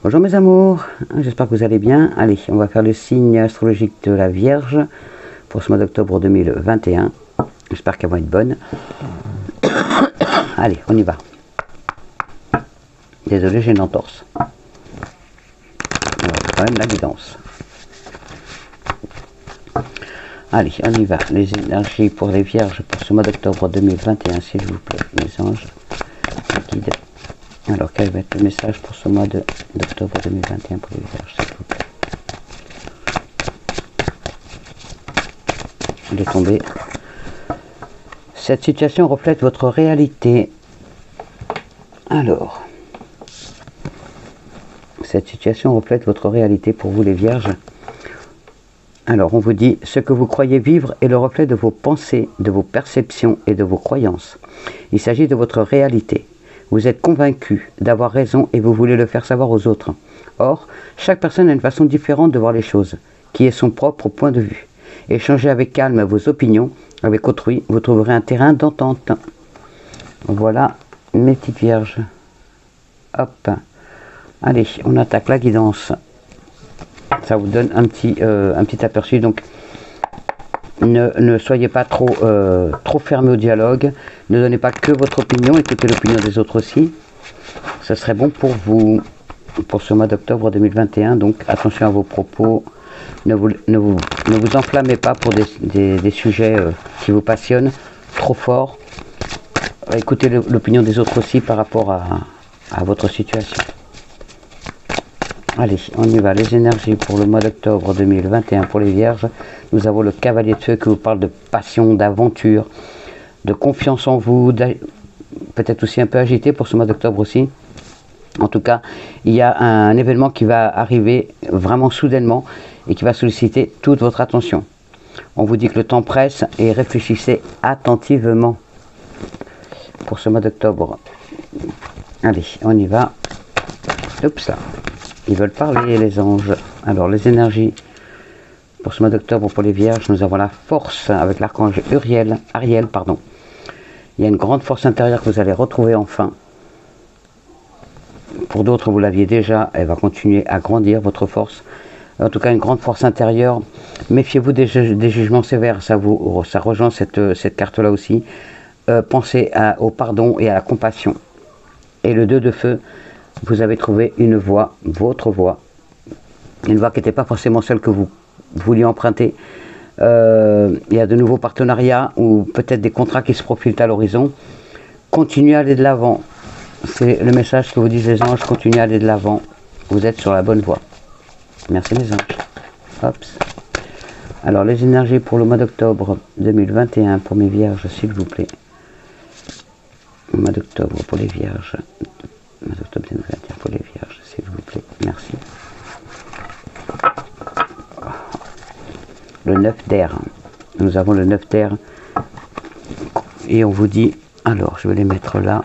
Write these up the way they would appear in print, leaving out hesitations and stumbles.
Bonjour mes amours, j'espère que vous allez bien. Allez, on va faire le signe astrologique de la Vierge pour ce mois d'octobre 2021. J'espère qu'elle va être bonne. Allez, on y va. Désolé, j'ai une entorse. Alors, quand même la guidance. Allez, on y va. Les énergies pour les Vierges pour ce mois d'octobre 2021, s'il vous plaît. Les anges, les guides. Alors, quel va être le message pour ce mois d'octobre 2021 pour les Vierges, s'il vous plaît? Il est tombé. Cette situation reflète votre réalité. Alors, cette situation reflète votre réalité pour vous les Vierges. Alors, on vous dit, ce que vous croyez vivre est le reflet de vos pensées, de vos perceptions et de vos croyances. Il s'agit de votre réalité. Vous êtes convaincu d'avoir raison et vous voulez le faire savoir aux autres. Or, chaque personne a une façon différente de voir les choses, qui est son propre point de vue. Échangez avec calme vos opinions, avec autrui, vous trouverez un terrain d'entente. Voilà, mes petites Vierges. Hop. Allez, on attaque la guidance. Ça vous donne un petit aperçu. Donc, ne soyez pas trop fermé au dialogue. Ne donnez pas que votre opinion. Écoutez l'opinion des autres aussi. Ce serait bon pour vous, pour ce mois d'octobre 2021. Donc, attention à vos propos. Ne vous enflammez pas pour des sujets qui vous passionnent trop fort. Écoutez l'opinion des autres aussi par rapport à votre situation. Allez, on y va. Les énergies pour le mois d'octobre 2021 pour les Vierges. Nous avons le cavalier de feu qui vous parle de passion, d'aventure, de confiance en vous, peut-être aussi un peu agité pour ce mois d'octobre aussi. En tout cas, il y a un événement qui va arriver vraiment soudainement et qui va solliciter toute votre attention. On vous dit que le temps presse et réfléchissez attentivement pour ce mois d'octobre. Allez, on y va. Oups là. Ils veulent parler, les anges. Alors, les énergies pour ce mois d'octobre pour les Vierges, nous avons la force avec l'archange Ariel. Il y a une grande force intérieure que vous allez retrouver enfin. Pour d'autres, vous l'aviez déjà, elle va continuer à grandir, votre force. En tout cas, une grande force intérieure. Méfiez-vous des jugements sévères, ça rejoint cette carte-là aussi. Pensez au pardon et à la compassion. Et le 2 de feu, vous avez trouvé une voie, votre voie, une voie qui n'était pas forcément celle que vous vouliez emprunter. Il y a de nouveaux partenariats ou peut-être des contrats qui se profilent à l'horizon. Continuez à aller de l'avant. C'est le message que vous disent les anges, continuez à aller de l'avant. Vous êtes sur la bonne voie. Merci les anges. Hop. Alors les énergies pour le mois d'octobre 2021 pour mes Vierges, s'il vous plaît. Le mois d'octobre pour les Vierges. Le mois d'octobre 2021 pour les Vierges, s'il vous plaît. Merci. Le 9 d'air. Nous avons le 9 d'air. Et on vous dit, alors je vais les mettre là.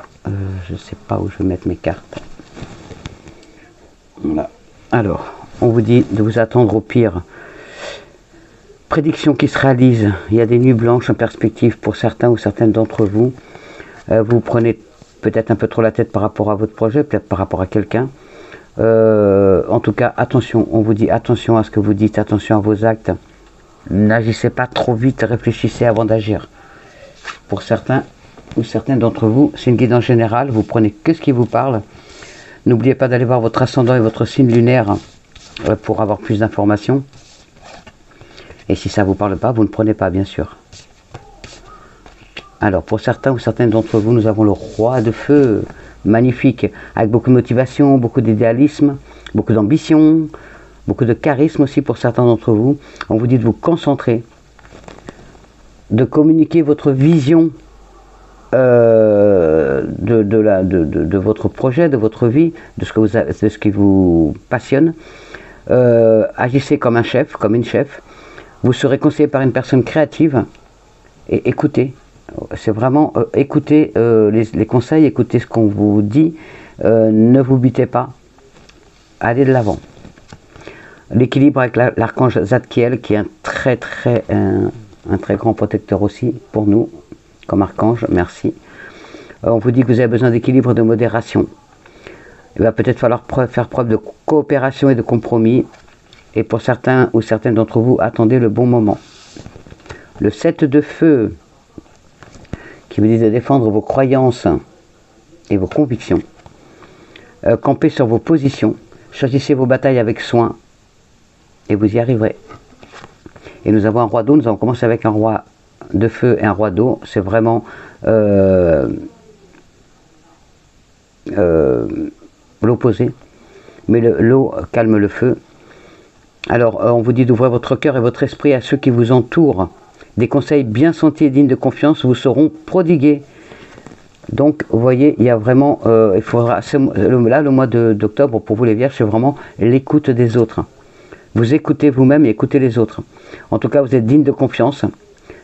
Je ne sais pas où je vais mettre mes cartes. Voilà. Alors, on vous dit de vous attendre au pire. Prédiction qui se réalise. Il y a des nuits blanches en perspective pour certains ou certaines d'entre vous. Vous prenez peut-être un peu trop la tête par rapport à votre projet, peut-être par rapport à quelqu'un. En tout cas, attention. On vous dit attention à ce que vous dites, attention à vos actes. N'agissez pas trop vite, réfléchissez avant d'agir. Pour certains ou certaines d'entre vous, c'est une guidance générale. Vous prenez que ce qui vous parle. N'oubliez pas d'aller voir votre ascendant et votre signe lunaire pour avoir plus d'informations. Et si ça ne vous parle pas, vous ne prenez pas, bien sûr. Alors, pour certains ou certaines d'entre vous, nous avons le roi de feu, magnifique, avec beaucoup de motivation, beaucoup d'idéalisme, beaucoup d'ambition, beaucoup de charisme aussi pour certains d'entre vous. On vous dit de vous concentrer, de communiquer votre vision de votre projet, de votre vie, de ce qui vous passionne. Agissez comme un chef, comme une chef. Vous serez conseillé par une personne créative et écoutez. C'est vraiment écoutez les conseils, écoutez ce qu'on vous dit. Ne vous butez pas. Allez de l'avant. L'équilibre avec l'archange Zadkiel, qui est un très grand protecteur aussi pour nous, comme archange, merci. On vous dit que vous avez besoin d'équilibre et de modération. il va peut-être falloir faire preuve de coopération et de compromis. Et pour certains ou certaines d'entre vous, attendez le bon moment. Le 7 de feu, qui vous dit de défendre vos croyances et vos convictions. Campez sur vos positions. Choisissez vos batailles avec soin. Et vous y arriverez. Et nous avons un roi d'eau. Nous allons commencer avec un roi de feu et un roi d'eau. C'est vraiment l'opposé. Mais l'eau calme le feu. Alors, on vous dit d'ouvrir votre cœur et votre esprit à ceux qui vous entourent. Des conseils bien sentis et dignes de confiance vous seront prodigués. Donc, vous voyez, il y a vraiment, il faudra, là, le mois d'octobre, pour vous les vierges, c'est vraiment l'écoute des autres. Vous écoutez vous-même et écoutez les autres. En tout cas, vous êtes digne de confiance.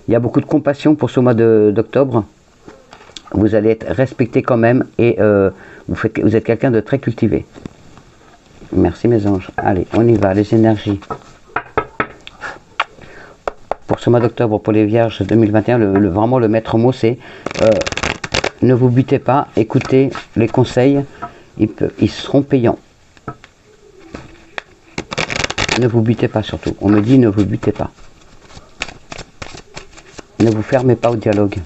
Il y a beaucoup de compassion pour ce mois d'octobre. Vous allez être respecté quand même et vous êtes quelqu'un de très cultivé. Merci mes anges. Allez, on y va, les énergies. Pour ce mois d'octobre, pour les vierges 2021, vraiment le maître mot, c'est ne vous butez pas, écoutez les conseils, ils seront payants. Ne vous butez pas surtout. On me dit ne vous butez pas. Ne vous fermez pas au dialogue.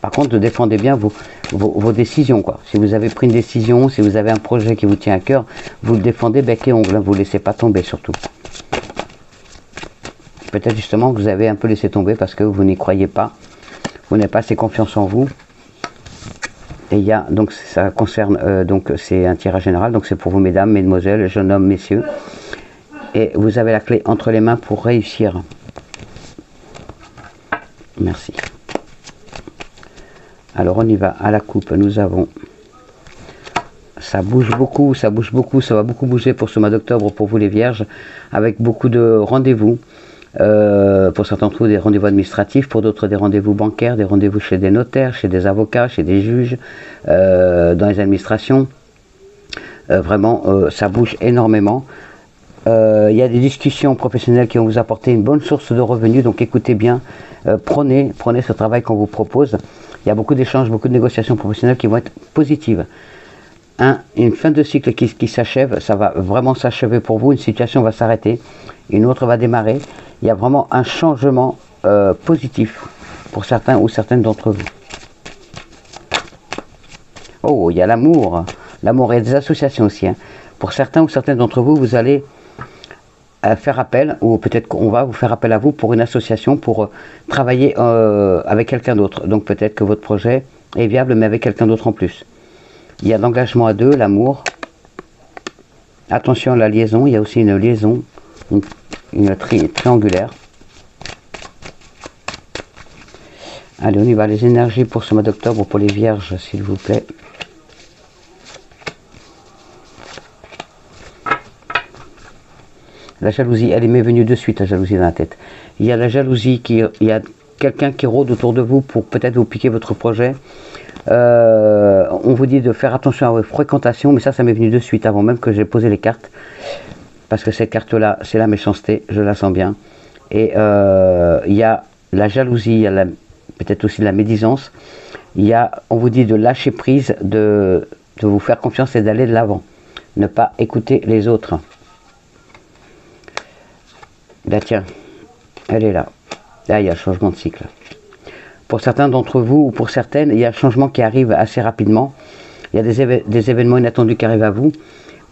Par contre, défendez bien vos décisions, quoi. Si vous avez pris une décision, si vous avez un projet qui vous tient à cœur, vous le défendez bec et ongle, hein, vous ne laissez pas tomber surtout. Peut-être justement que vous avez un peu laissé tomber parce que vous n'y croyez pas, vous n'avez pas assez confiance en vous. Et il y a, donc ça concerne, donc c'est un tirage général, donc c'est pour vous mesdames, mesdemoiselles, jeunes hommes, messieurs. Et vous avez la clé entre les mains pour réussir. Merci. Alors on y va, à la coupe, nous avons, ça bouge beaucoup, ça va beaucoup bouger pour ce mois d'octobre pour vous les vierges, avec beaucoup de rendez-vous, pour certains d'entre vous des rendez-vous administratifs, pour d'autres des rendez-vous bancaires, des rendez-vous chez des notaires, chez des avocats, chez des juges, dans les administrations, vraiment ça bouge énormément. Il y a des discussions professionnelles qui vont vous apporter une bonne source de revenus, donc écoutez bien, prenez ce travail qu'on vous propose. Il y a beaucoup d'échanges, beaucoup de négociations professionnelles qui vont être positives. Une fin de cycle qui s'achève, ça va vraiment s'achever pour vous, une situation va s'arrêter, une autre va démarrer. Il y a vraiment un changement positif pour certains ou certaines d'entre vous. Oh, il y a l'amour. L'amour, il y a des associations aussi. Hein. Pour certains ou certaines d'entre vous, vous allez faire appel, ou peut-être qu'on va vous faire appel à vous pour une association, pour travailler avec quelqu'un d'autre. Donc peut-être que votre projet est viable, mais avec quelqu'un d'autre en plus. Il y a l'engagement à deux, l'amour. Attention à la liaison, il y a aussi une liaison, une triangulaire. Allez, on y va, les énergies pour ce mois d'octobre, pour les vierges, s'il vous plaît. La jalousie, elle m'est venue de suite, la jalousie dans la tête. Il y a la jalousie, il y a quelqu'un qui rôde autour de vous pour peut-être vous piquer votre projet. On vous dit de faire attention à vos fréquentations, mais ça m'est venu de suite, avant même que j'ai posé les cartes. Parce que cette carte-là, c'est la méchanceté, je la sens bien. Et il y a la jalousie, il y a peut-être aussi la médisance. On vous dit de lâcher prise, de vous faire confiance et d'aller de l'avant. Ne pas écouter les autres. Là, tiens, elle est là. Là, il y a le changement de cycle. Pour certains d'entre vous, ou pour certaines, il y a un changement qui arrive assez rapidement. Il y a des événements inattendus qui arrivent à vous.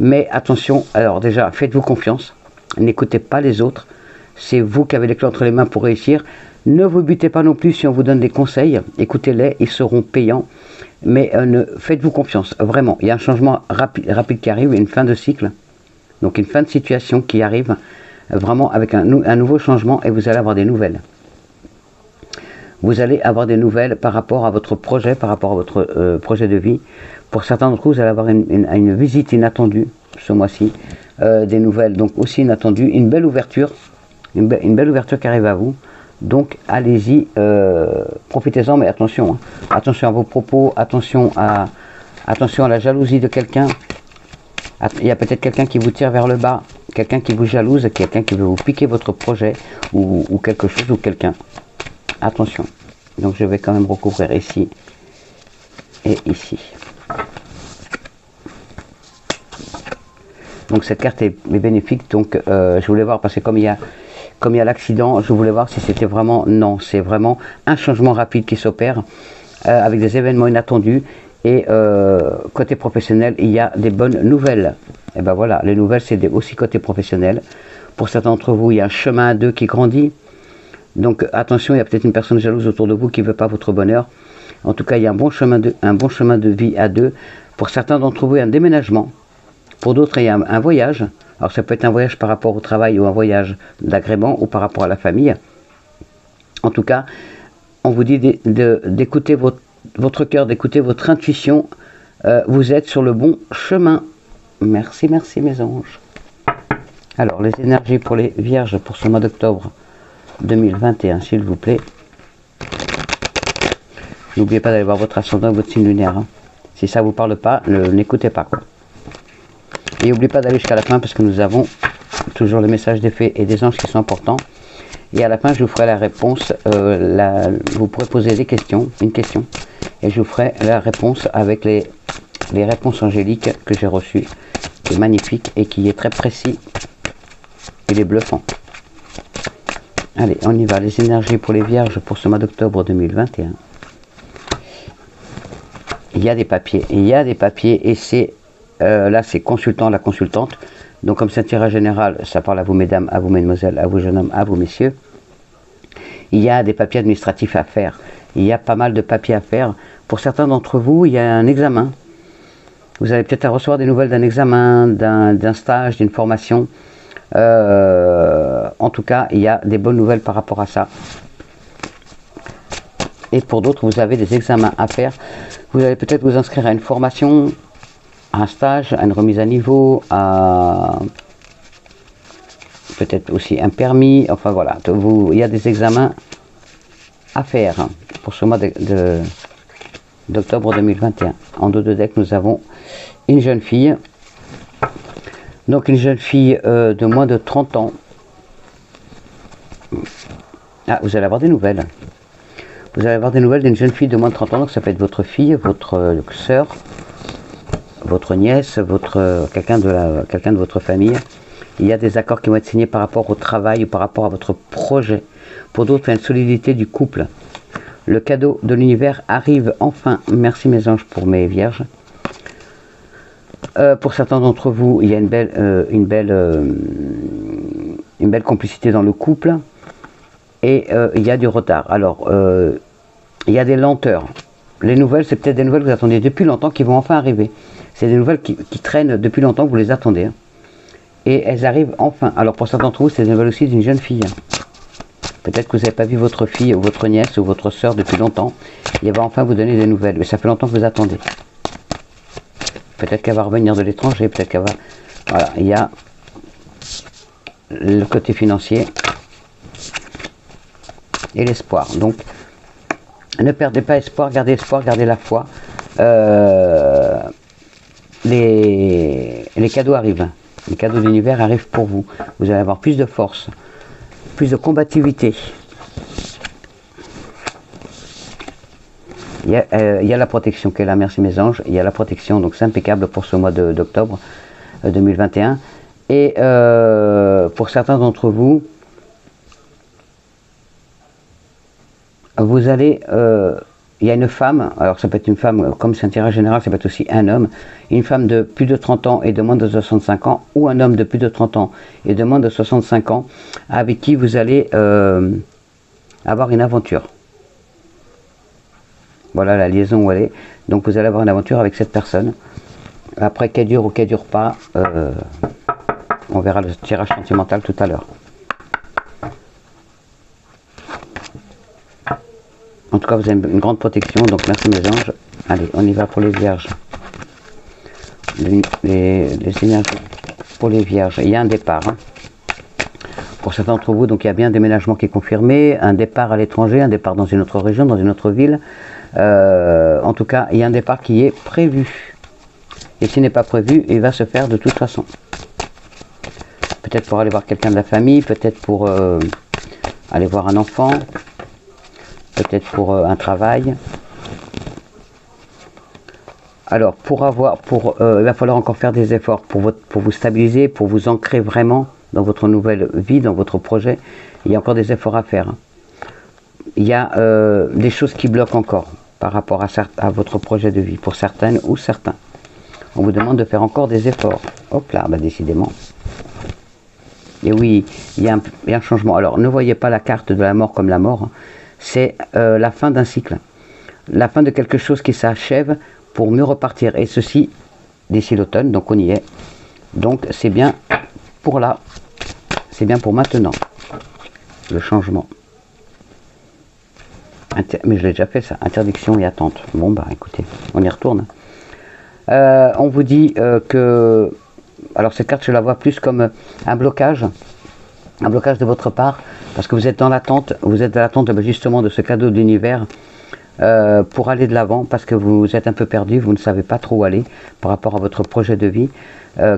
Mais attention, alors déjà, faites-vous confiance. N'écoutez pas les autres. C'est vous qui avez les clés entre les mains pour réussir. Ne vous butez pas non plus si on vous donne des conseils. Écoutez-les, ils seront payants. Mais faites-vous confiance, vraiment. Il y a un changement rapide qui arrive, une fin de cycle. Donc une fin de situation qui arrive. Vraiment avec un nouveau changement et vous allez avoir des nouvelles. Vous allez avoir des nouvelles par rapport à votre projet, par rapport à votre projet de vie. Pour certains d'entre vous, vous allez avoir une visite inattendue ce mois-ci. Des nouvelles donc aussi inattendues. Une belle ouverture. Une belle ouverture qui arrive à vous. Donc allez-y, profitez-en, mais attention. Hein. Attention à vos propos, attention à la jalousie de quelqu'un. Il y a peut-être quelqu'un qui vous tire vers le bas. Quelqu'un qui vous jalouse, quelqu'un qui veut vous piquer votre projet ou quelque chose ou quelqu'un. Attention. Donc je vais quand même recouvrir ici et ici. Donc cette carte est bénéfique, donc je voulais voir, parce que comme il y a l'accident, je voulais voir si c'était vraiment, non, c'est vraiment un changement rapide qui s'opère avec des événements inattendus. Et côté professionnel, il y a des bonnes nouvelles. Et ben voilà, les nouvelles, c'est aussi côté professionnel. Pour certains d'entre vous, il y a un chemin à deux qui grandit. Donc attention, il y a peut-être une personne jalouse autour de vous qui ne veut pas votre bonheur. En tout cas, il y a un bon chemin de vie à deux. Pour certains d'entre vous, il y a un déménagement. Pour d'autres, il y a un voyage. Alors ça peut être un voyage par rapport au travail ou un voyage d'agrément ou par rapport à la famille. En tout cas, on vous dit d'écouter votre cœur, d'écouter votre intuition. Vous êtes sur le bon chemin. Merci, merci mes anges. Alors, les énergies pour les vierges pour ce mois d'octobre 2021, s'il vous plaît. N'oubliez pas d'aller voir votre ascendant et votre signe lunaire. Hein. Si ça ne vous parle pas, n'écoutez pas. Quoi. Et n'oubliez pas d'aller jusqu'à la fin parce que nous avons toujours le message des fées et des anges qui sont importants. Et à la fin, je vous ferai la réponse. Vous pourrez poser des questions, une question. Et je vous ferai la réponse avec les réponses angéliques que j'ai reçues. Qui est magnifique et qui est très précis. Il est bluffant. Allez, on y va. Les énergies pour les vierges pour ce mois d'octobre 2021. Il y a des papiers. Et c'est là, c'est consultant, la consultante. Donc, comme c'est un tirage général, ça parle à vous, mesdames, à vous, mesdemoiselles, à vous, jeunes hommes, à vous, messieurs. Il y a des papiers administratifs à faire. Il y a pas mal de papiers à faire. Pour certains d'entre vous, il y a un examen. Vous allez peut-être recevoir des nouvelles d'un examen, d'un stage, d'une formation. En tout cas, il y a des bonnes nouvelles par rapport à ça. Et pour d'autres, vous avez des examens à faire. Vous allez peut-être vous inscrire à une formation, à un stage, à une remise à niveau, à peut-être aussi un permis. Enfin voilà, il y a des examens à faire pour ce mois d'octobre 2021. En dos de deck, nous avons une jeune fille. Donc une jeune fille de moins de 30 ans. Ah, vous allez avoir des nouvelles. Vous allez avoir des nouvelles d'une jeune fille de moins de 30 ans. Donc ça peut être votre fille, votre sœur, votre nièce, quelqu'un de votre famille. Il y a des accords qui vont être signés par rapport au travail ou par rapport à votre projet. Pour d'autres, il y a une solidité du couple. Le cadeau de l'univers arrive enfin. Merci mes anges pour mes vierges. Pour certains d'entre vous, il y a une belle complicité dans le couple. Et il y a du retard. Alors, il y a des lenteurs. Les nouvelles, c'est peut-être des nouvelles que vous attendiez depuis longtemps qui vont enfin arriver. C'est des nouvelles qui traînent depuis longtemps que vous les attendez. Hein. Et elles arrivent enfin. Alors pour certains d'entre vous, c'est des nouvelles aussi d'une jeune fille. Peut-être que vous n'avez pas vu votre fille ou votre nièce ou votre soeur depuis longtemps. Et elle va enfin vous donner des nouvelles. Mais ça fait longtemps que vous attendez. Peut-être qu'elle va revenir de l'étranger. Peut-être qu'elle va... Voilà, il y a le côté financier et l'espoir. Donc, ne perdez pas espoir, gardez la foi. Les cadeaux arrivent. Les cadeaux de l'univers arrivent pour vous. Vous allez avoir plus de force, plus de combativité. Il y a la protection qui est là, merci mes anges. Il y a la protection, donc c'est impeccable pour ce mois d'octobre 2021. Et pour certains d'entre vous, vous allez... il y a une femme, alors ça peut être une femme, comme c'est un tirage général, ça peut être aussi un homme, une femme de plus de 30 ans et de moins de 65 ans, ou un homme de plus de 30 ans et de moins de 65 ans, avec qui vous allez avoir une aventure. Voilà la liaison où elle est. Donc vous allez avoir une aventure avec cette personne. Après, qu'elle dure ou qu'elle dure pas, on verra le tirage sentimental tout à l'heure. En tout cas, vous avez une grande protection, donc merci mes anges. Allez, on y va pour les vierges. Les énergies pour les vierges. Il y a un départ. Hein. Pour certains d'entre vous, donc il y a bien un déménagement qui est confirmé, un départ à l'étranger, un départ dans une autre région, dans une autre ville. En tout cas, il y a un départ qui est prévu. Et s'il n'est pas prévu, il va se faire de toute façon. Peut-être pour aller voir quelqu'un de la famille, peut-être pour aller voir un enfant. peut-être pour un travail. Alors, il va falloir encore faire des efforts pour vous stabiliser, pour vous ancrer vraiment dans votre nouvelle vie, dans votre projet. Il y a encore des efforts à faire. Il y a des choses qui bloquent encore par rapport à votre projet de vie, pour certaines ou certains. On vous demande de faire encore des efforts. Hop là, bah décidément. Et oui, il y a un changement. Alors, ne voyez pas la carte de la mort comme la mort. C'est la fin d'un cycle. La fin de quelque chose qui s'achève pour mieux repartir. Et ceci, d'ici l'automne, donc on y est. Donc, c'est bien pour là. C'est bien pour maintenant. Le changement. Mais je l'ai déjà fait ça. Interdiction et attente. Bon, bah écoutez, on y retourne. On vous dit que... Alors cette carte, je la vois plus comme un blocage de votre part, parce que vous êtes dans l'attente, justement de ce cadeau de l'univers pour aller de l'avant, parce que vous êtes un peu perdu, vous ne savez pas trop où aller par rapport à votre projet de vie,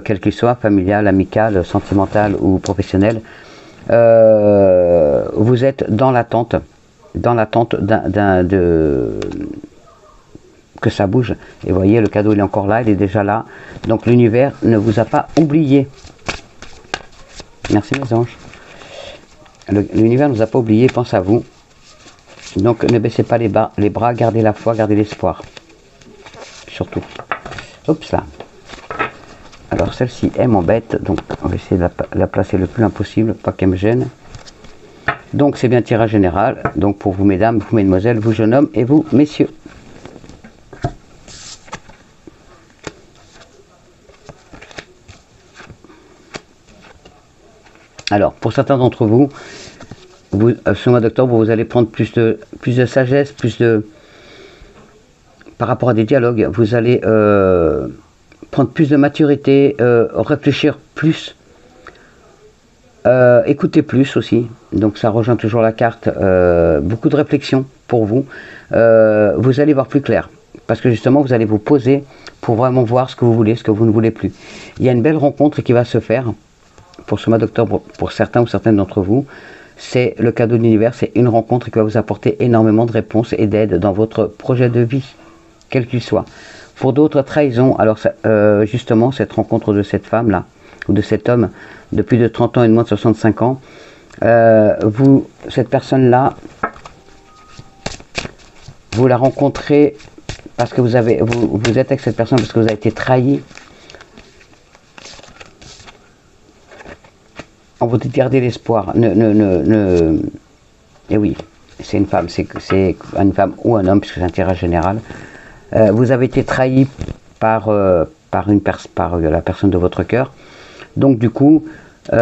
quel qu'il soit, familial, amical, sentimental ou professionnel. Vous êtes dans l'attente que ça bouge. Et vous voyez, le cadeau il est encore là, il est déjà là. Donc l'univers ne vous a pas oublié. Merci mes anges. L'univers ne vous a pas oublié, pense à vous. Donc ne baissez pas les bras, gardez la foi, gardez l'espoir. Surtout. Oups là. Alors celle-ci, elle m'embête, donc on va essayer de la placer le plus loin possible, pas qu'elle me gêne. Donc c'est bien tirage général, donc pour vous mesdames, vous mesdemoiselles, vous jeunes hommes et vous messieurs. Alors, pour certains d'entre vous, ce mois d'octobre, vous allez prendre plus de sagesse, par rapport à des dialogues, vous allez prendre plus de maturité, réfléchir plus, écouter plus aussi. Donc ça rejoint toujours la carte, beaucoup de réflexion pour vous. Vous allez voir plus clair, parce que justement, vous allez vous poser pour vraiment voir ce que vous voulez, ce que vous ne voulez plus. Il y a une belle rencontre qui va se faire. Pour ce mois d'octobre, pour certains ou certaines d'entre vous, c'est le cadeau de l'univers, c'est une rencontre qui va vous apporter énormément de réponses et d'aide dans votre projet de vie, quel qu'il soit. Pour d'autres, trahison. Alors justement, cette rencontre de cette femme-là, ou de cet homme de plus de 30 ans et de moins de 65 ans, cette personne-là, vous la rencontrez parce que vous êtes avec cette personne parce que vous avez été trahi. On vous dit de garder l'espoir. Et oui, c'est une femme, c'est une femme ou un homme, puisque c'est un tirage général. Vous avez été trahi par la personne de votre cœur. Donc du coup, vous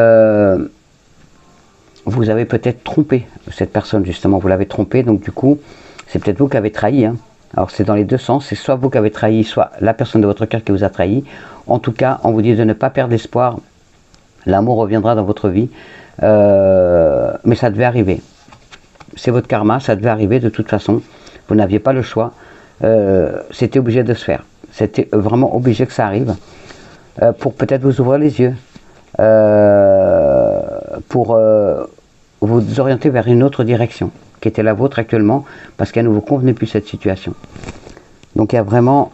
avez peut-être trompé cette personne, justement. Vous l'avez trompé, donc du coup, c'est peut-être vous qui avez trahi. Hein. Alors c'est dans les deux sens, c'est soit vous qui avez trahi, soit la personne de votre cœur qui vous a trahi. En tout cas, on vous dit de ne pas perdre l'espoir. L'amour reviendra dans votre vie, mais ça devait arriver. C'est votre karma, ça devait arriver de toute façon. Vous n'aviez pas le choix. C'était obligé de se faire. C'était vraiment obligé que ça arrive. Pour peut-être vous ouvrir les yeux. Pour vous orienter vers une autre direction, qui était la vôtre actuellement, parce qu'elle ne vous convenait plus cette situation. Donc il y a vraiment...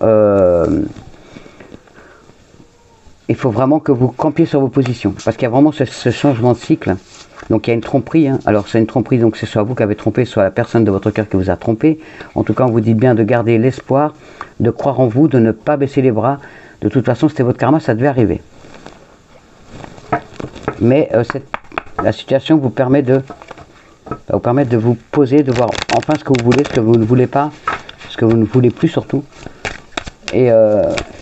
il faut vraiment que vous campiez sur vos positions, parce qu'il y a vraiment ce changement de cycle. Donc il y a une tromperie, hein. Alors c'est une tromperie, donc c'est soit vous qui avez trompé, soit la personne de votre cœur qui vous a trompé. En tout cas, on vous dit bien de garder l'espoir, de croire en vous, de ne pas baisser les bras. De toute façon, c'était votre karma, ça devait arriver. Mais la situation vous permet de vous poser, de voir enfin ce que vous voulez, ce que vous ne voulez pas, ce que vous ne voulez plus surtout. Et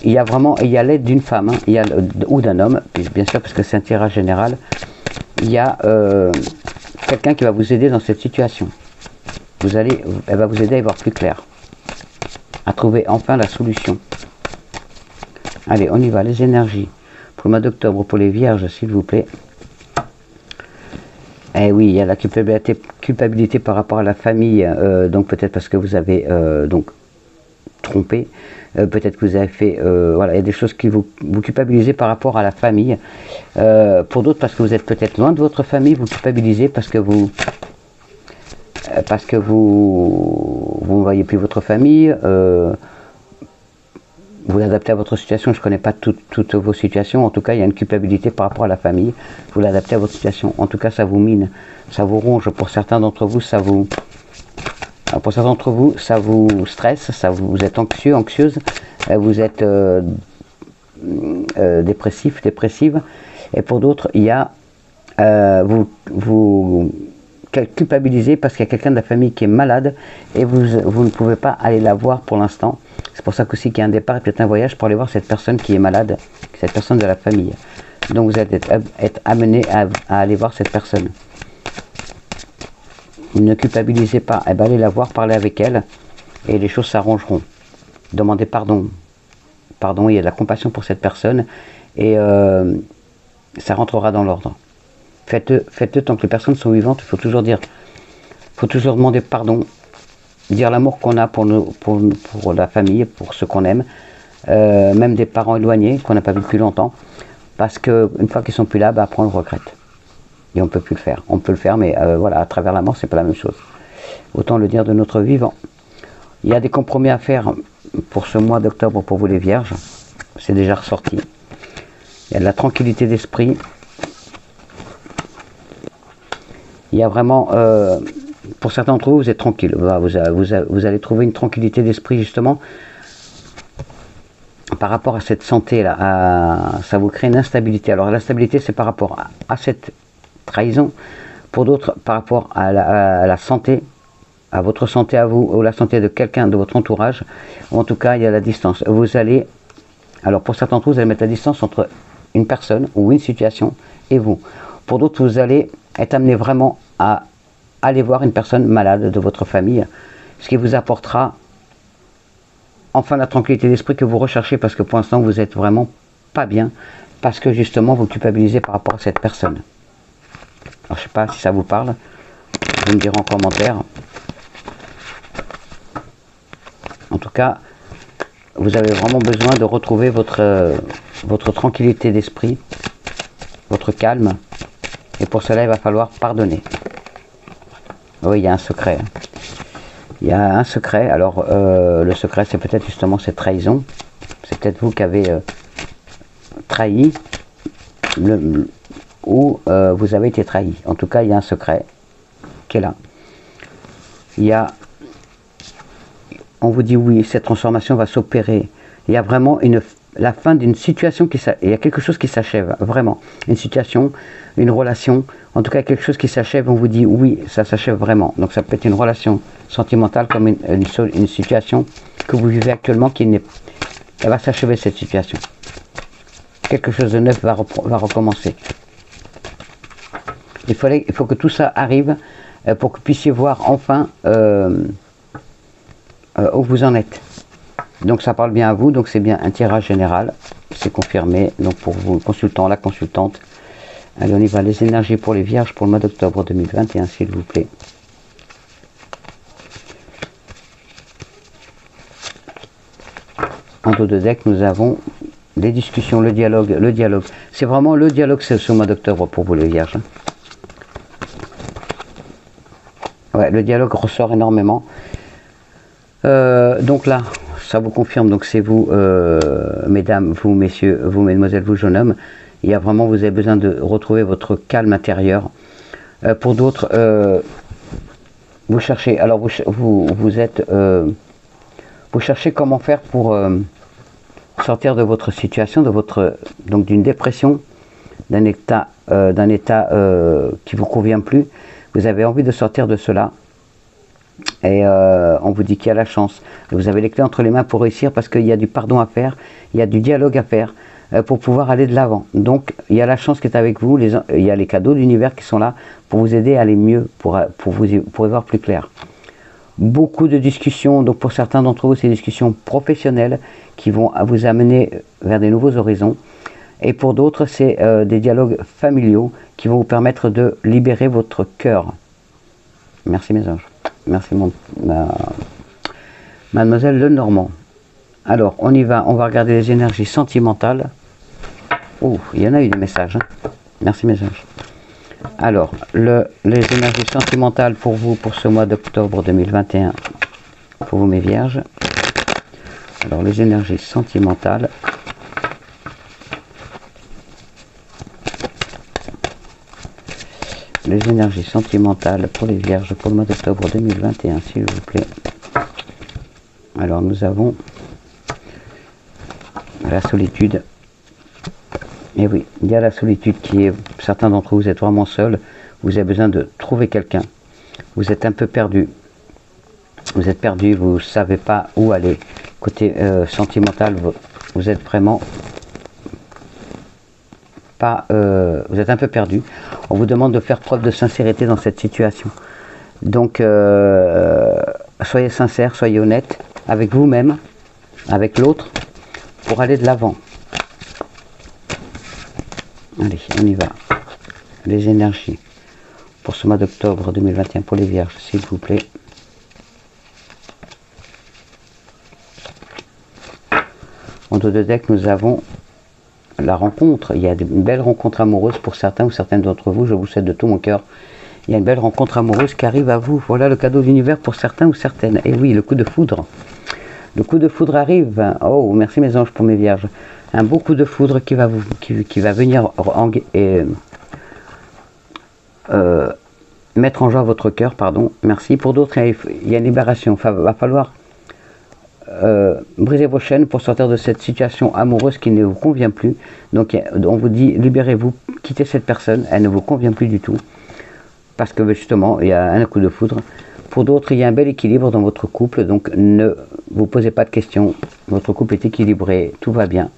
il y a l'aide d'une femme, hein, ou d'un homme, bien sûr, parce que c'est un tirage général. Il y a quelqu'un qui va vous aider dans cette situation. Elle va vous aider à y voir plus clair, à trouver enfin la solution. Allez, on y va, les énergies. Pour le mois d'octobre, pour les vierges, s'il vous plaît. Eh oui, il y a la culpabilité par rapport à la famille, donc peut-être parce que vous avez donc trompé. Peut-être que vous avez fait, voilà, il y a des choses qui vous culpabilisez par rapport à la famille. Pour d'autres, parce que vous êtes peut-être loin de votre famille, vous culpabilisez parce que vous parce que vous ne voyez plus votre famille, vous l'adaptez à votre situation. Je ne connais pas toutes vos situations, en tout cas il y a une culpabilité par rapport à la famille, vous l'adaptez à votre situation, en tout cas ça vous mine, ça vous ronge, pour certains d'entre vous ça vous stresse, vous êtes anxieux, anxieuse, vous êtes dépressif, dépressive, et pour d'autres il y a vous culpabilisez parce qu'il y a quelqu'un de la famille qui est malade et vous ne pouvez pas aller la voir pour l'instant. C'est pour ça qu'aussi qu'il y a un départ et peut-être un voyage pour aller voir cette personne qui est malade, cette personne de la famille. Donc vous êtes amené à aller voir cette personne. Ne culpabilisez pas, eh ben, allez la voir, parlez avec elle et les choses s'arrangeront. Demandez pardon. Pardon, il y a de la compassion pour cette personne et ça rentrera dans l'ordre. Faites-le tant que les personnes sont vivantes, il faut toujours demander pardon, dire l'amour qu'on a pour la famille, pour ceux qu'on aime, même des parents éloignés qu'on n'a pas vu depuis longtemps, parce qu'une fois qu'ils sont plus là, bah, après on le regrette. Et on ne peut plus le faire. On peut le faire, mais voilà, à travers la mort, c'est pas la même chose. Autant le dire de notre vivant. Il y a des compromis à faire pour ce mois d'octobre pour vous les vierges, c'est déjà ressorti. Il y a de la tranquillité d'esprit. Il y a vraiment, pour certains d'entre vous, vous êtes tranquille. Vous allez trouver une tranquillité d'esprit justement par rapport à cette santé-là. Ça vous crée une instabilité. Alors l'instabilité, c'est par rapport à cette trahison. Pour d'autres, par rapport à la santé, à votre santé à vous, ou la santé de quelqu'un de votre entourage. Ou en tout cas, il y a la distance. Alors pour certains d'entre vous, vous allez mettre la distance entre une personne ou une situation et vous. Pour d'autres, vous allez être amené vraiment à aller voir une personne malade de votre famille, ce qui vous apportera enfin la tranquillité d'esprit que vous recherchez, parce que pour l'instant vous êtes vraiment pas bien, parce que justement vous culpabilisez par rapport à cette personne. Alors je sais pas si ça vous parle, vous me direz en commentaire. En tout cas, vous avez vraiment besoin de retrouver votre tranquillité d'esprit, votre calme. Et pour cela, il va falloir pardonner. Oui, il y a un secret. Il y a un secret. Alors, le secret, c'est peut-être justement cette trahison. C'est peut-être vous qui avez trahi ou vous avez été trahi. En tout cas, il y a un secret qui est là. On vous dit oui, cette transformation va s'opérer. Il y a vraiment la fin d'une situation il y a quelque chose qui s'achève, vraiment. Une situation, une relation, en tout cas quelque chose qui s'achève, on vous dit oui, ça s'achève vraiment. Donc ça peut être une relation sentimentale comme une situation que vous vivez actuellement elle va s'achever cette situation. Quelque chose de neuf va recommencer. Il faut que tout ça arrive pour que vous puissiez voir enfin où vous en êtes. Donc ça parle bien à vous, donc c'est bien un tirage général, c'est confirmé, donc pour vous, le consultant, la consultante. Allez, on y va, les énergies pour les vierges pour le mois d'octobre 2021, s'il vous plaît. En dos de deck, nous avons les discussions, le dialogue. C'est vraiment le dialogue, c'est ce mois d'octobre pour vous les vierges. Ouais, le dialogue ressort énormément. Donc là, ça vous confirme, donc c'est vous, mesdames, vous, messieurs, vous, mesdemoiselles, vous, jeunes hommes, il y a vraiment, vous avez besoin de retrouver votre calme intérieur. Pour d'autres, vous cherchez, alors vous cherchez comment faire pour sortir de votre situation, donc d'une dépression, d'un état qui vous convient plus. Vous avez envie de sortir de cela. Et on vous dit qu'il y a la chance. Vous avez les clés entre les mains pour réussir, parce qu'il y a du pardon à faire, il y a du dialogue à faire pour pouvoir aller de l'avant. Donc il y a la chance qui est avec vous, il y a les cadeaux de l'univers qui sont là pour vous aider à aller mieux, pour y voir plus clair. Beaucoup de discussions, donc pour certains d'entre vous, c'est des discussions professionnelles qui vont vous amener vers des nouveaux horizons. Et pour d'autres, c'est des dialogues familiaux qui vont vous permettre de libérer votre cœur. Merci mes anges. Merci mademoiselle Lenormand. Alors, on y va, on va regarder les énergies sentimentales. Oh, il y en a eu des messages. Hein. Merci mes anges. Alors, les énergies sentimentales pour vous, pour ce mois d'octobre 2021, pour vous mes vierges. Alors, les énergies sentimentales. Les énergies sentimentales pour les vierges pour le mois d'octobre 2021, s'il vous plaît. Alors, nous avons la solitude. Et oui, il y a la solitude qui est, certains d'entre vous êtes vraiment seuls, vous avez besoin de trouver quelqu'un, vous êtes un peu perdu, vous êtes perdu, vous ne savez pas où aller. Côté sentimental, vous êtes vraiment pas, vous êtes un peu perdu. On vous demande de faire preuve de sincérité dans cette situation. Donc, soyez sincère, soyez honnête avec vous-même, avec l'autre, pour aller de l'avant. Allez, on y va. Les énergies pour ce mois d'octobre 2021 pour les vierges, s'il vous plaît. En dos de deck, nous avons la rencontre. Il y a une belle rencontre amoureuse pour certains ou certaines d'entre vous. Je vous souhaite de tout mon cœur. Il y a une belle rencontre amoureuse qui arrive à vous. Voilà le cadeau de l'univers pour certains ou certaines. Et oui, le coup de foudre. Le coup de foudre arrive. Oh, merci mes anges pour mes vierges. Un beau coup de foudre qui va venir mettre en joie votre cœur, pardon. Merci. Pour d'autres, il y a une libération. Il va falloir briser vos chaînes pour sortir de cette situation amoureuse qui ne vous convient plus. Donc, on vous dit, libérez-vous, quittez cette personne. Elle ne vous convient plus du tout. Parce que justement, il y a un coup de foudre. Pour d'autres, il y a un bel équilibre dans votre couple. Donc, ne vous posez pas de questions. Votre couple est équilibré. Tout va bien.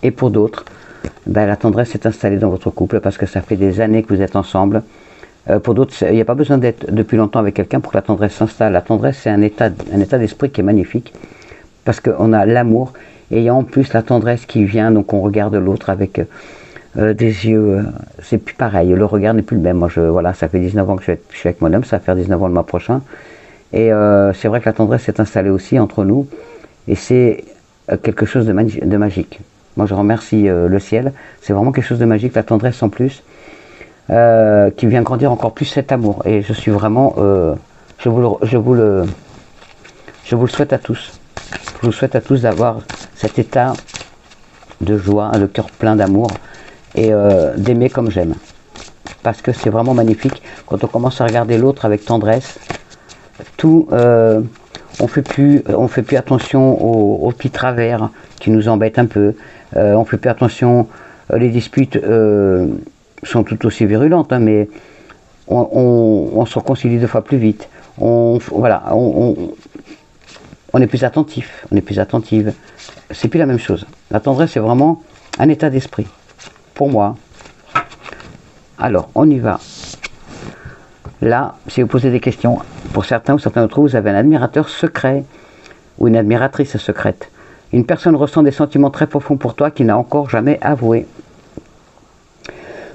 Et pour d'autres, la tendresse s'est installée dans votre couple parce que ça fait des années que vous êtes ensemble. Pour d'autres, il n'y a pas besoin d'être depuis longtemps avec quelqu'un pour que la tendresse s'installe. La tendresse, c'est un état d'esprit qui est magnifique parce qu'on a l'amour et il y a en plus la tendresse qui vient, donc on regarde l'autre avec des yeux, c'est plus pareil, le regard n'est plus le même. Moi, voilà, ça fait 19 ans que je suis avec mon homme, ça va faire 19 ans le mois prochain. Et c'est vrai que la tendresse s'est installée aussi entre nous et c'est quelque chose de magique. Moi, je remercie le ciel. C'est vraiment quelque chose de magique, la tendresse en plus, qui vient grandir encore plus cet amour. Et je suis vraiment, je vous le souhaite à tous. Je vous souhaite à tous d'avoir cet état de joie, le cœur plein d'amour et d'aimer comme j'aime. Parce que c'est vraiment magnifique. Quand on commence à regarder l'autre avec tendresse, tout, on fait plus attention aux petits travers qui nous embêtent un peu. On fait plus attention, les disputes sont tout aussi virulentes, hein, mais on se réconcilie 2 fois plus vite. Voilà, on est plus attentif, on est plus attentive. C'est plus la même chose. La tendresse, c'est vraiment un état d'esprit, pour moi. Alors, on y va. Là, si vous posez des questions, pour certains ou certains d'entre vous, vous avez un admirateur secret ou une admiratrice secrète. Une personne ressent des sentiments très profonds pour toi qu'il n'a encore jamais avoué.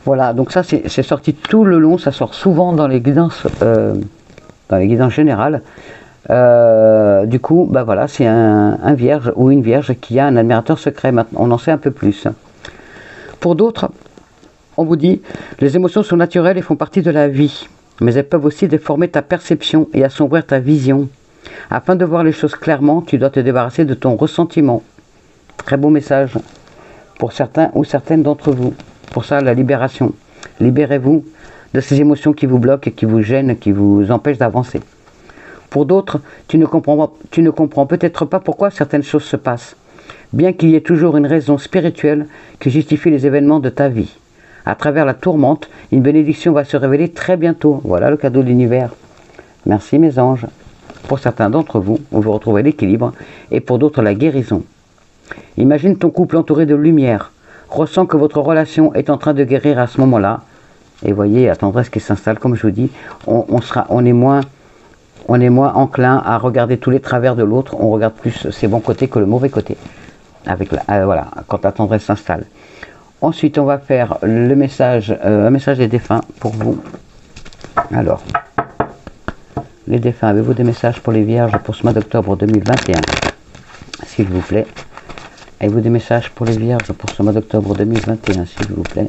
Voilà, donc ça c'est sorti tout le long, ça sort souvent dans les guidances générales. Du coup, voilà, c'est un vierge ou une vierge qui a un admirateur secret. Maintenant, on en sait un peu plus. Pour d'autres, on vous dit, les émotions sont naturelles et font partie de la vie, mais elles peuvent aussi déformer ta perception et assombrir ta vision. Afin de voir les choses clairement, tu dois te débarrasser de ton ressentiment. Très beau message pour certains ou certaines d'entre vous. Pour ça, la libération. Libérez-vous de ces émotions qui vous bloquent et qui vous gênent, qui vous empêchent d'avancer. Pour d'autres, tu ne comprends peut-être pas pourquoi certaines choses se passent, bien qu'il y ait toujours une raison spirituelle qui justifie les événements de ta vie. À travers la tourmente, une bénédiction va se révéler très bientôt. Voilà le cadeau de l'univers. Merci mes anges. Pour certains d'entre vous, vous retrouvez l'équilibre, et pour d'autres la guérison. Imagine ton couple entouré de lumière. Ressens que votre relation est en train de guérir à ce moment-là. Et voyez la tendresse qui s'installe, comme je vous dis, on est moins enclin à regarder tous les travers de l'autre, on regarde plus ses bons côtés que le mauvais côté. Voilà, quand la tendresse s'installe. Ensuite, on va faire un message des défunts pour vous. Alors, les défunts, avez-vous des messages pour les vierges pour ce mois d'octobre 2021? S'il vous plaît. Avez-vous des messages pour les vierges pour ce mois d'octobre 2021, s'il vous plaît?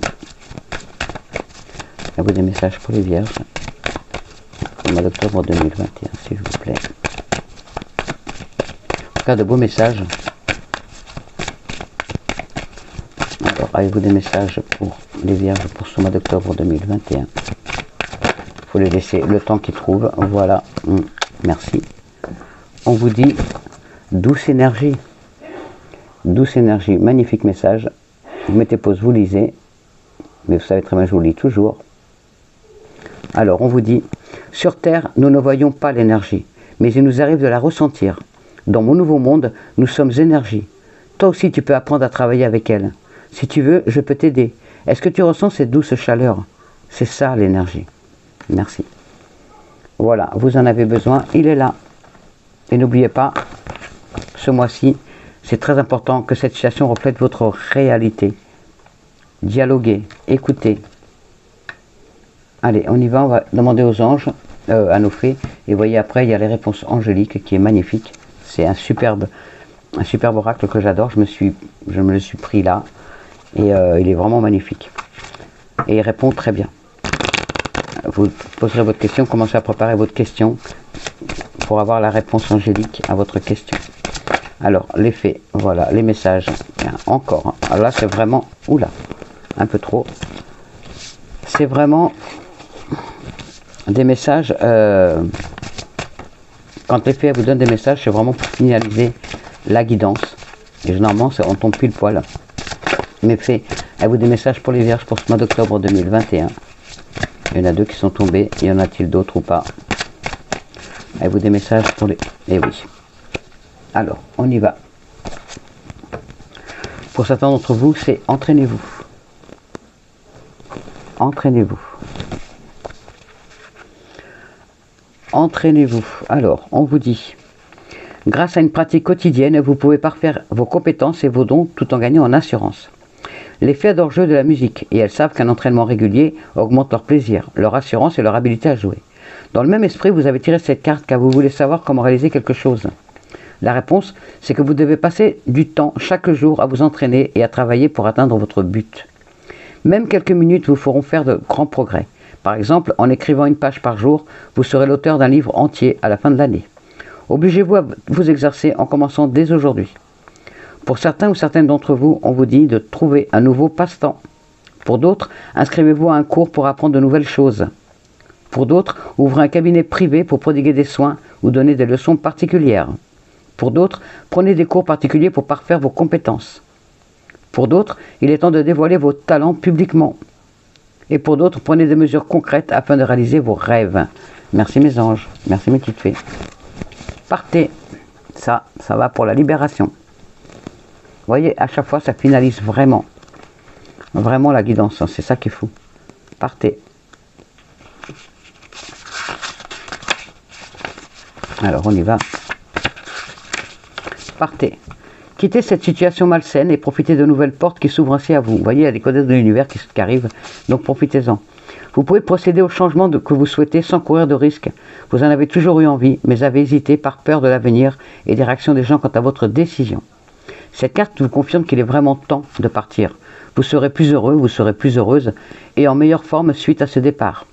À vous des messages pour les vierges. Au mois d'octobre 2021, s'il vous plaît. En tout cas, de beaux messages. Alors, avez-vous des messages pour les vierges pour ce mois d'octobre 2021? Il faut les laisser le temps qu'ils trouvent. Voilà. Merci. On vous dit douce énergie. Douce énergie. Magnifique message. Vous mettez pause, vous lisez. Mais vous savez très bien, je vous lis toujours. Alors, on vous dit, sur Terre, nous ne voyons pas l'énergie, mais il nous arrive de la ressentir. Dans mon nouveau monde, nous sommes énergie. Toi aussi, tu peux apprendre à travailler avec elle. Si tu veux, je peux t'aider. Est-ce que tu ressens cette douce chaleur? C'est ça, l'énergie. Merci. Voilà, vous en avez besoin, il est là. Et n'oubliez pas, ce mois-ci, c'est très important que cette situation reflète votre réalité. Dialoguez, écoutez. Allez, on y va, on va demander aux anges, à nos fées. Et voyez, après, il y a les réponses angéliques qui est magnifique. C'est un superbe oracle que j'adore. Je me le suis pris là. Et il est vraiment magnifique. Et il répond très bien. Vous poserez votre question, commencez à préparer votre question pour avoir la réponse angélique à votre question. Alors, les faits, voilà, les messages. Encore, alors là, c'est vraiment, oula, un peu trop. C'est vraiment des messages, quand les fées vous donnent des messages, c'est vraiment pour finaliser la guidance. Et généralement, on tombe pile poil. Mais fées, avez-vous des messages pour les vierges pour ce mois d'octobre 2021? Il y en a 2 qui sont tombés. Y en a-t-il d'autres ou pas? Avez-vous des messages pour les... Eh oui. Alors, on y va. Pour certains d'entre vous, c'est entraînez-vous. Entraînez-vous. Entraînez-vous. Alors, on vous dit, grâce à une pratique quotidienne, vous pouvez parfaire vos compétences et vos dons tout en gagnant en assurance. Les fées adorent jouer de la musique et elles savent qu'un entraînement régulier augmente leur plaisir, leur assurance et leur habilité à jouer. Dans le même esprit, vous avez tiré cette carte car vous voulez savoir comment réaliser quelque chose. La réponse, c'est que vous devez passer du temps chaque jour à vous entraîner et à travailler pour atteindre votre but. Même quelques minutes vous feront faire de grands progrès. Par exemple, en écrivant une page par jour, vous serez l'auteur d'un livre entier à la fin de l'année. Obligez-vous à vous exercer en commençant dès aujourd'hui. Pour certains ou certaines d'entre vous, on vous dit de trouver un nouveau passe-temps. Pour d'autres, inscrivez-vous à un cours pour apprendre de nouvelles choses. Pour d'autres, ouvrez un cabinet privé pour prodiguer des soins ou donner des leçons particulières. Pour d'autres, prenez des cours particuliers pour parfaire vos compétences. Pour d'autres, il est temps de dévoiler vos talents publiquement. Et pour d'autres, prenez des mesures concrètes afin de réaliser vos rêves. Merci mes anges, merci mes petites fées. Partez, ça va pour la libération. Vous voyez, à chaque fois, ça finalise vraiment la guidance, c'est ça qui est fou. Partez. Alors, on y va. Partez. Quittez cette situation malsaine et profitez de nouvelles portes qui s'ouvrent ainsi à vous. Vous voyez, il y a des codes de l'univers qui arrivent, donc profitez-en. Vous pouvez procéder au changement que vous souhaitez sans courir de risque. Vous en avez toujours eu envie, mais avez hésité par peur de l'avenir et des réactions des gens quant à votre décision. Cette carte vous confirme qu'il est vraiment temps de partir. Vous serez plus heureux, vous serez plus heureuse et en meilleure forme suite à ce départ.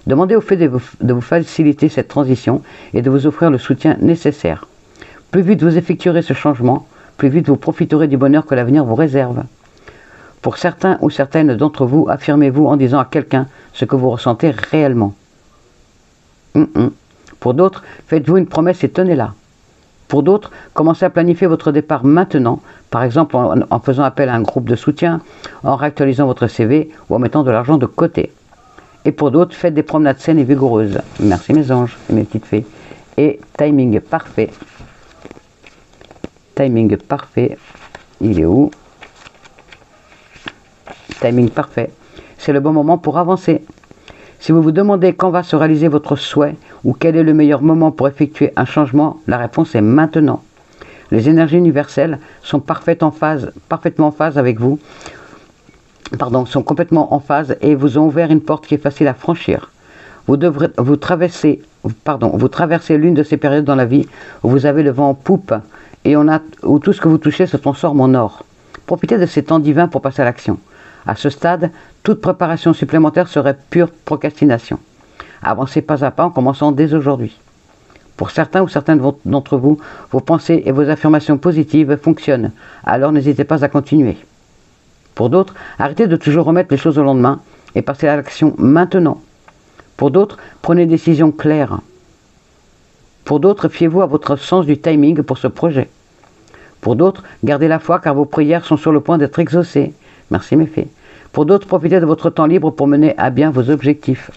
Demandez aux fées de vous faciliter cette transition et de vous offrir le soutien nécessaire. Plus vite vous effectuerez ce changement, plus vite vous profiterez du bonheur que l'avenir vous réserve. Pour certains ou certaines d'entre vous, affirmez-vous en disant à quelqu'un ce que vous ressentez réellement. Pour d'autres, faites-vous une promesse et tenez-la. Pour d'autres, commencez à planifier votre départ maintenant, par exemple en faisant appel à un groupe de soutien, en réactualisant votre CV ou en mettant de l'argent de côté. Et pour d'autres, faites des promenades saines et vigoureuses. Merci mes anges et mes petites fées. Et timing parfait. Timing parfait. Il est où? Timing parfait. C'est le bon moment pour avancer. Si vous vous demandez quand va se réaliser votre souhait ou quel est le meilleur moment pour effectuer un changement, la réponse est maintenant. Les énergies universelles sont parfaitement en phase avec vous. Sont complètement en phase et vous ont ouvert une porte qui est facile à franchir. Vous traversez l'une de ces périodes dans la vie où vous avez le vent en poupe et où tout ce que vous touchez se transforme en or. Profitez de ces temps divins pour passer à l'action. À ce stade, toute préparation supplémentaire serait pure procrastination. Avancez pas à pas en commençant dès aujourd'hui. Pour certains ou certaines d'entre vous, vos pensées et vos affirmations positives fonctionnent, alors n'hésitez pas à continuer. Pour d'autres, arrêtez de toujours remettre les choses au lendemain et passez à l'action maintenant. Pour d'autres, prenez une décision claire. Pour d'autres, fiez-vous à votre sens du timing pour ce projet. Pour d'autres, gardez la foi car vos prières sont sur le point d'être exaucées. Merci mes fées. Pour d'autres, profitez de votre temps libre pour mener à bien vos objectifs.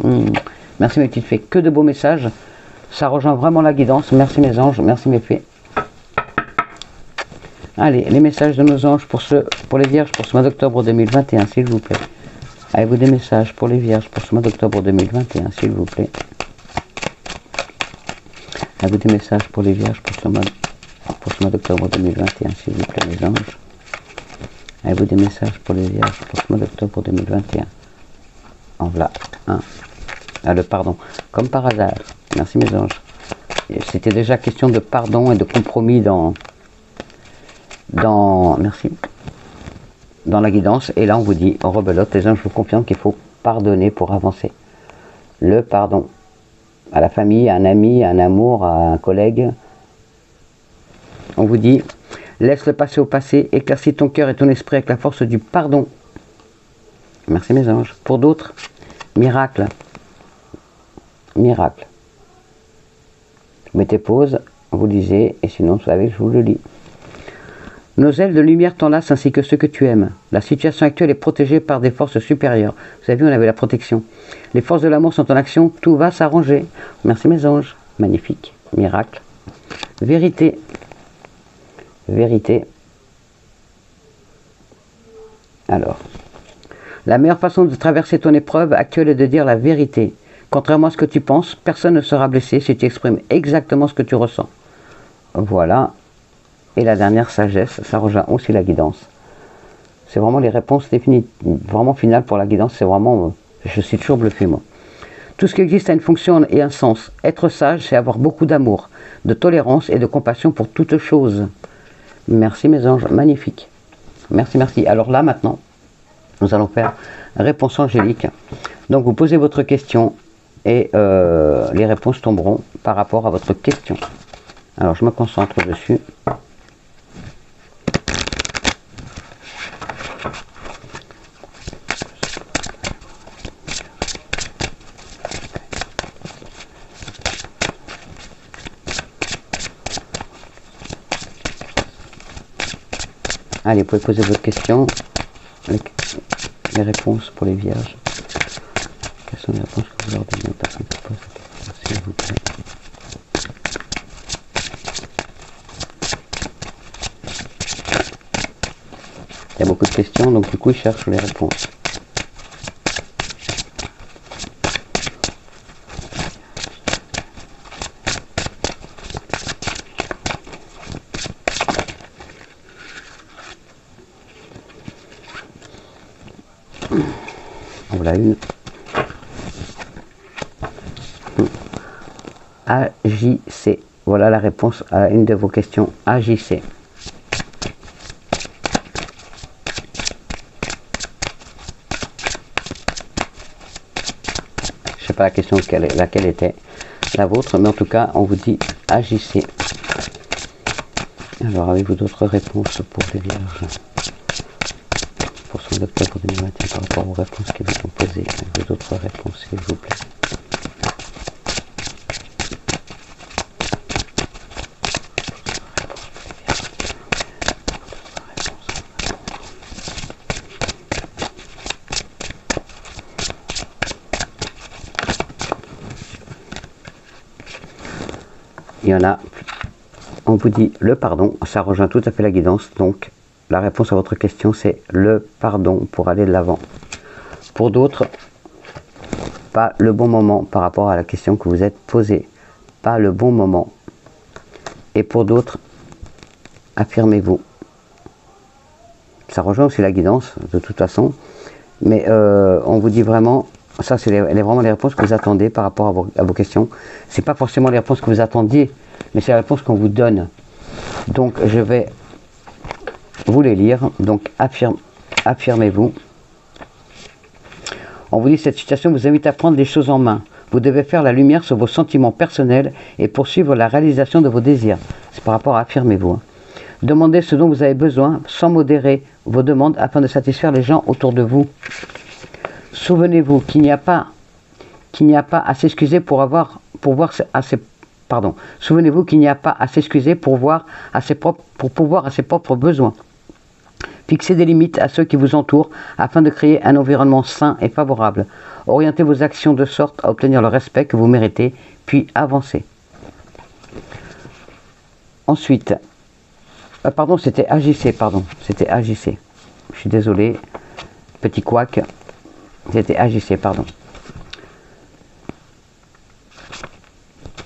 Merci mes petites fées. Que de beaux messages. Ça rejoint vraiment la guidance. Merci mes anges. Merci mes fées. Allez, les messages de nos anges pour les vierges pour ce mois d'octobre 2021, s'il vous plaît. Avez-vous des messages pour les vierges pour ce mois d'octobre 2021, s'il vous plaît. Avez-vous des messages pour les vierges pour ce mois d'octobre 2021, s'il vous plaît, mes anges. Avez-vous des messages pour les vierges pour ce mois d'octobre 2021. En voilà un. Ah, le pardon, comme par hasard. Merci mes anges. C'était déjà question de pardon et de compromis merci, dans la guidance. Et là on vous dit, en rebelote, les anges vous confirment qu'il faut pardonner pour avancer. Le pardon. À la famille, à un ami, à un amour, à un collègue. On vous dit, laisse le passé au passé, éclaircis ton cœur et ton esprit avec la force du pardon. Merci mes anges. Pour d'autres, miracle. Miracle. Vous mettez pause, vous lisez, et sinon vous savez, je vous le lis. Nos ailes de lumière t'enlacent ainsi que ceux que tu aimes. La situation actuelle est protégée par des forces supérieures. Vous avez vu, on avait la protection. Les forces de l'amour sont en action, tout va s'arranger. Merci mes anges. Magnifique. Miracle. Vérité. Vérité. Alors, la meilleure façon de traverser ton épreuve actuelle est de dire la vérité. Contrairement à ce que tu penses, personne ne sera blessé si tu exprimes exactement ce que tu ressens. Voilà. Et la dernière sagesse, ça rejoint aussi la guidance. C'est vraiment les réponses définitives, vraiment finales pour la guidance. C'est vraiment, je suis toujours bluffé moi. Tout ce qui existe a une fonction et un sens. Être sage, c'est avoir beaucoup d'amour, de tolérance et de compassion pour toute chose. Merci mes anges, magnifique. Merci, merci. Alors là maintenant, nous allons faire réponse angélique. Donc vous posez votre question et les réponses tomberont par rapport à votre question. Alors je me concentre dessus. Allez, vous pouvez poser votre question. Les réponses pour les vierges. Quelles sont les réponses que vous leur donnez aux personnes qui posent la question, s'il vous plaît. Il y a beaucoup de questions, donc du coup, ils cherchent les réponses. Voilà une. Agissez. Voilà la réponse à une de vos questions. Agissez. Je sais pas la question laquelle était la vôtre, mais en tout cas, on vous dit agissez. Alors, avez-vous d'autres réponses pour les vierges? Pour son octobre 2021 par rapport aux réponses qui vous sont posées. Avez-vous d'autres réponses, s'il vous plaît? Il y en a, on vous dit le pardon, ça rejoint tout à fait la guidance, donc la réponse à votre question c'est le pardon pour aller de l'avant. Pour d'autres, pas le bon moment par rapport à la question que vous êtes posée, pas le bon moment. Et pour d'autres, affirmez-vous. Ça rejoint aussi la guidance de toute façon, mais on vous dit vraiment, ça c'est vraiment les réponses que vous attendez par rapport à vos questions. C'est pas forcément les réponses que vous attendiez, mais c'est la réponse qu'on vous donne. Donc je vais vous les lire. Donc affirmez-vous. On vous dit cette situation vous invite à prendre les choses en main. Vous devez faire la lumière sur vos sentiments personnels et poursuivre la réalisation de vos désirs. C'est par rapport à affirmez-vous. Hein. Demandez ce dont vous avez besoin sans modérer vos demandes afin de satisfaire les gens autour de vous. Souvenez-vous qu'il n'y a pas à s'excuser Souvenez-vous qu'il n'y a pas à s'excuser pour pourvoir à ses propres besoins. Fixez des limites à ceux qui vous entourent afin de créer un environnement sain et favorable. Orientez vos actions de sorte à obtenir le respect que vous méritez, puis avancez. Ensuite, c'était agissez, c'était agissez. Je suis désolé, petit couac, c'était agissez,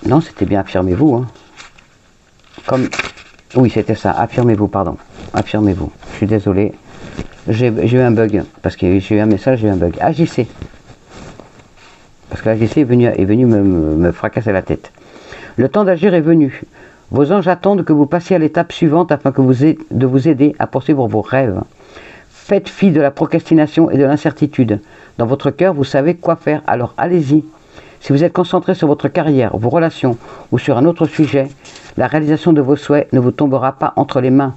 Non, c'était bien affirmez-vous. Hein. Oui, c'était ça, affirmez-vous, affirmez-vous. Je suis désolé, j'ai eu un bug, parce que j'ai eu un message, j'ai eu un bug. Agissez. Parce que l'agissez est venu me fracasser la tête. Le temps d'agir est venu. Vos anges attendent que vous passiez à l'étape suivante afin de vous aider à poursuivre vos rêves. Faites fi de la procrastination et de l'incertitude. Dans votre cœur, vous savez quoi faire, alors allez-y. Si vous êtes concentré sur votre carrière, vos relations ou sur un autre sujet, la réalisation de vos souhaits ne vous tombera pas entre les mains.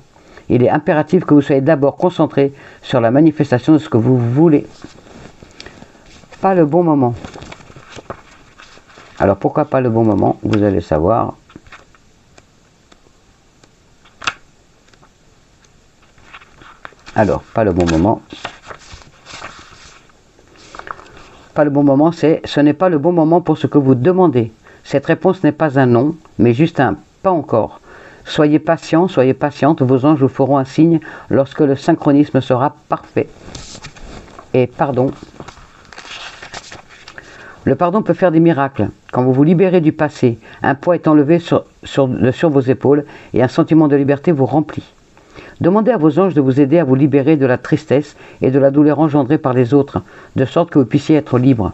Il est impératif que vous soyez d'abord concentré sur la manifestation de ce que vous voulez. Pas le bon moment. Alors pourquoi pas le bon moment? Vous allez savoir. Alors, pas le bon moment. Pas le bon moment, ce n'est pas le bon moment pour ce que vous demandez. Cette réponse n'est pas un non, mais juste un pas encore. Soyez patient, soyez patiente, vos anges vous feront un signe lorsque le synchronisme sera parfait. Et pardon. Le pardon peut faire des miracles. Quand vous vous libérez du passé, un poids est enlevé sur vos épaules et un sentiment de liberté vous remplit. Demandez à vos anges de vous aider à vous libérer de la tristesse et de la douleur engendrée par les autres, de sorte que vous puissiez être libre.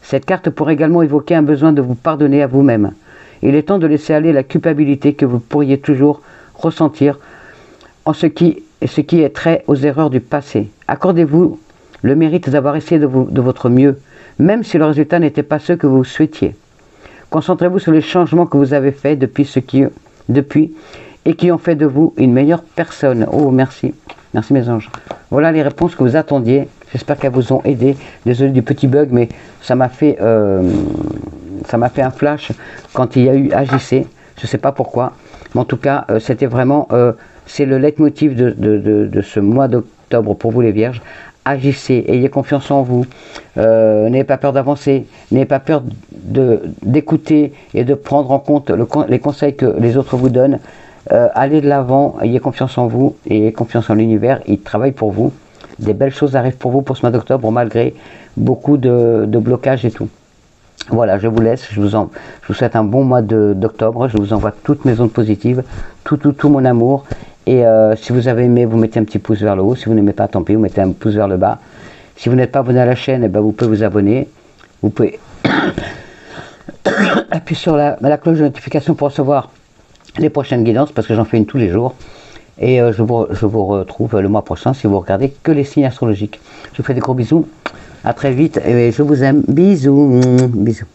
Cette carte pourrait également évoquer un besoin de vous pardonner à vous-même. Il est temps de laisser aller la culpabilité que vous pourriez toujours ressentir en ce qui est trait aux erreurs du passé. Accordez-vous le mérite d'avoir essayé de votre mieux, même si le résultat n'était pas ce que vous souhaitiez. Concentrez-vous sur les changements que vous avez faits depuis et qui ont fait de vous une meilleure personne. Oh, merci. Merci mes anges. Voilà les réponses que vous attendiez. J'espère qu'elles vous ont aidé. Désolé du petit bug, mais ça m'a fait un flash quand il y a eu agissez. Je ne sais pas pourquoi. Mais en tout cas, c'était vraiment... c'est le leitmotiv de ce mois d'octobre pour vous les vierges. Agissez, ayez confiance en vous, n'ayez pas peur d'avancer, n'ayez pas peur d'écouter et de prendre en compte les conseils que les autres vous donnent. Allez de l'avant, ayez confiance en vous et ayez confiance en l'univers, il travaille pour vous. Des belles choses arrivent pour vous pour ce mois d'octobre malgré beaucoup de blocages et tout. Voilà, je vous laisse, je vous souhaite un bon mois d'octobre, je vous envoie toutes mes ondes positives, tout mon amour. Et si vous avez aimé, vous mettez un petit pouce vers le haut. Si vous n'aimez pas, tant pis, vous mettez un pouce vers le bas. Si vous n'êtes pas abonné à la chaîne, eh ben, vous pouvez vous abonner. Vous pouvez appuyer sur la cloche de notification pour recevoir les prochaines guidances, parce que j'en fais une tous les jours. Et je vous retrouve le mois prochain si vous regardez que les signes astrologiques. Je vous fais des gros bisous. À très vite et je vous aime. Bisous. Bisous.